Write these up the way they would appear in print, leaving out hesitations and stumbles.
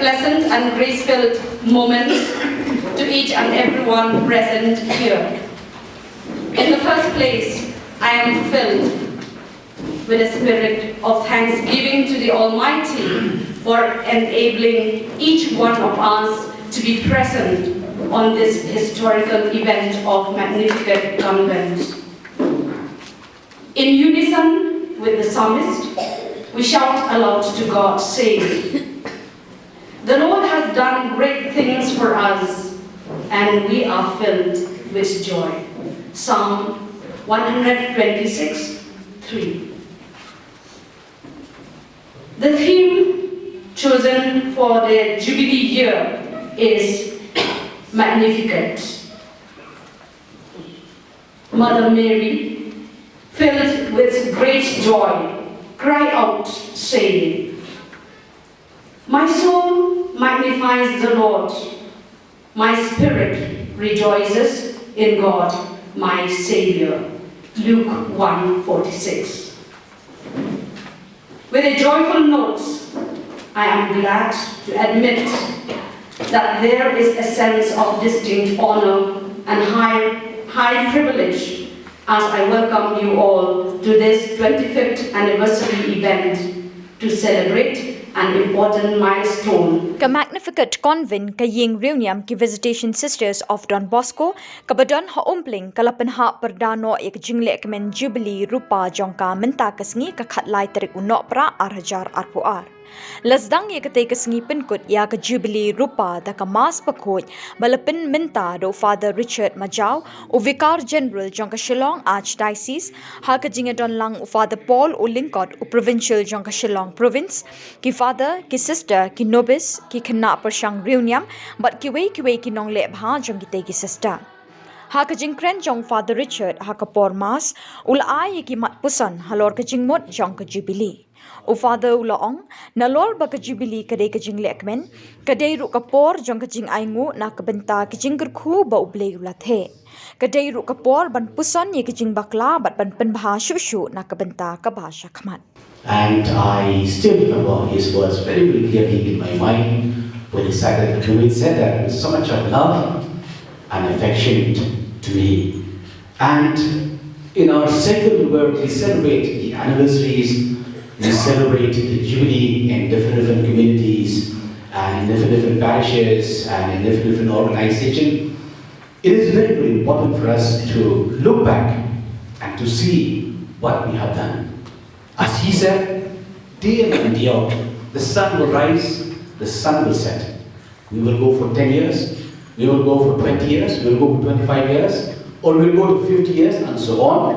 pleasant and grace-filled moment to each and everyone present here. In the first place, I am filled with a spirit of thanksgiving to the Almighty for enabling each one of us to be present on this historical event of Magnificat Convent. In unison with the psalmist, we shout aloud to God, saying, "The Lord has done great things for us, and we are filled with joy." Psalm 126:3. The theme chosen for the Jubilee year is Magnificat. Mother Mary, filled with great joy, cried out, saying, "My soul magnifies the Lord. My spirit rejoices in God, my Savior." Luke 1:46. With a joyful note, I am glad to admit that there is a sense of distinct honor and high privilege as I welcome you all to this 25th anniversary event to celebrate an important milestone. Ka Magnificat Convent ka iing riewniam ki Visitation Sisters of Don Bosco ka badon ha Umpling ka pynhap pyrda no ik jinglehkmen Jubilee rupa jongka pyn-mynta kasngi ka khatlai tarik nohprah arhajar arpuar. Sdang ya katei kasngi pynkut ya ka Jubilee rupa da ka mas bakhuid bala pyn-mynta do Phadar Richard Majaw o Vicar General jongka Shillong Archdiocese ha ka jingiadonlang o Phadar Paul O Lyngkot o Provincial jongka Shillong Province ki Father ki Sister ki Nobis ki kena persyang riewniam bat ki wei ki Nangleh bha jong kitei ki sister. Ha ka jingkren jong Phadar Richard ha ka pormas ula ai ki mat Puson halor ka jingmot jong ka Jubilee. O Father Ulaong, nalor ba ka Jubilee kadei ka jinglehkmen, kadei ru ka por jong ka Nguh na ka benta ka Jingkyrkhu ba Blei ulathe. Kadei ru ka por ban Puson ye ka bakla bat ban pynbha shushu na ka benta ka ba Shakhmat. And I still remember his words very, very clearly in my mind when he said that with so much of love and affection to me. And in our secular world, we celebrate the anniversaries. We celebrate the Jubilee in different communities and in different parishes and in different organizations. It is very, very important for us to look back and to see what we have done. As he said, day in and day out, the sun will rise, the sun will set. We will go for 10 years, we will go for 20 years, we will go for 25 years, or we will go to 50 years and so on.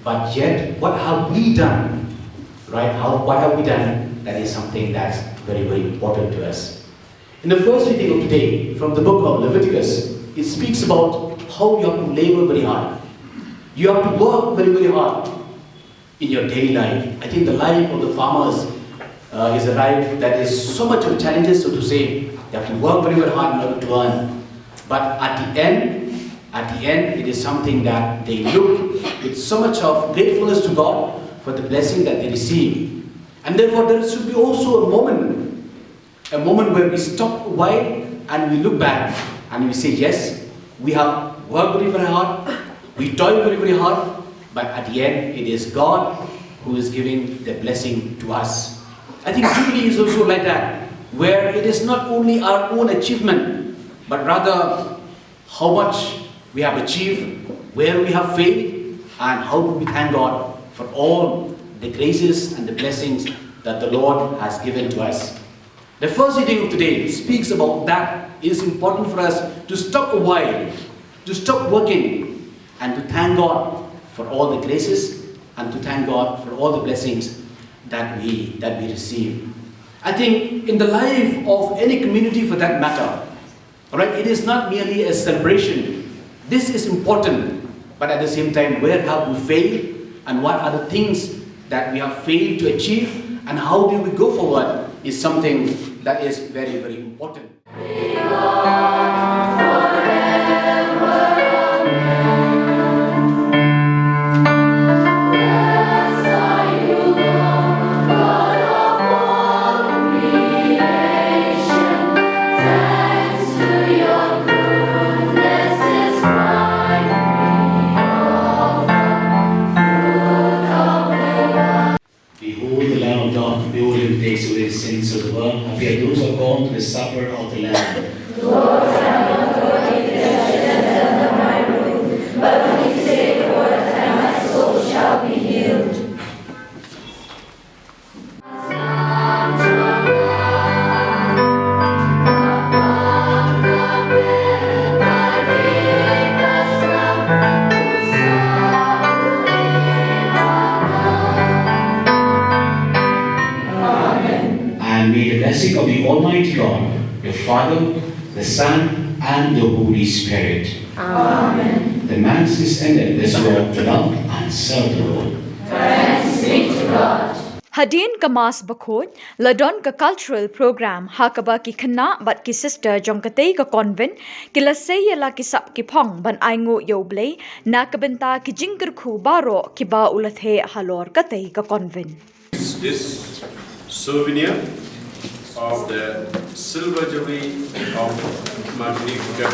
But yet, what have we done? Right? What have we done? That is something that's very, very important to us. In the first reading of today, from the book of Leviticus, it speaks about how you have to labor very hard. You have to work very, very hard in your daily life. I think the life of the farmers is a life that is so much of challenges, so to say. They have to work very, very hard in order to earn. But at the end, it is something that they look with so much of gratefulness to God for the blessing that they receive. And therefore there should be also a moment where we stop a while and we look back and we say, yes, we have worked very, very hard, we toil very, very hard, but at the end it is God who is giving the blessing to us. I think Jubilee is also like that, where it is not only our own achievement, but rather how much we have achieved, where we have failed, and how do we thank God for all the graces and the blessings that the Lord has given to us. The first reading of today speaks about that. It is important for us to stop a while, to stop working, and to thank God for all the graces and to thank God for all the blessings that we receive. I think in the life of any community for that matter, alright, it is not merely a celebration. This is important, but at the same time, where have we failed? And what are the things that we have failed to achieve, and how do we go forward is something that is very, very important. Creation. God, behold him takes away the sins of the world. Happy are those who are called to the supper of the Lamb. Lord, I am not worthy that you should enter under my roof, but only say the word, and my soul shall be healed. And may the blessing of the Almighty God, the Father, the Son, and the Holy Spirit. Amen. The Mass is ended. Let's go to love and serve the Lord. Thanks be to God. Hadin ka mas bakhuid, ladon ka cultural program hakaba ki khana bat ki sister jong katei ka convent kila seyela ki sap ki phong ban Nguh yo Blei na kabenta ki Jingkyrkhu baro ki ba ulathe halor katei ka convent. This souvenir of the silver jubilee of Magnificat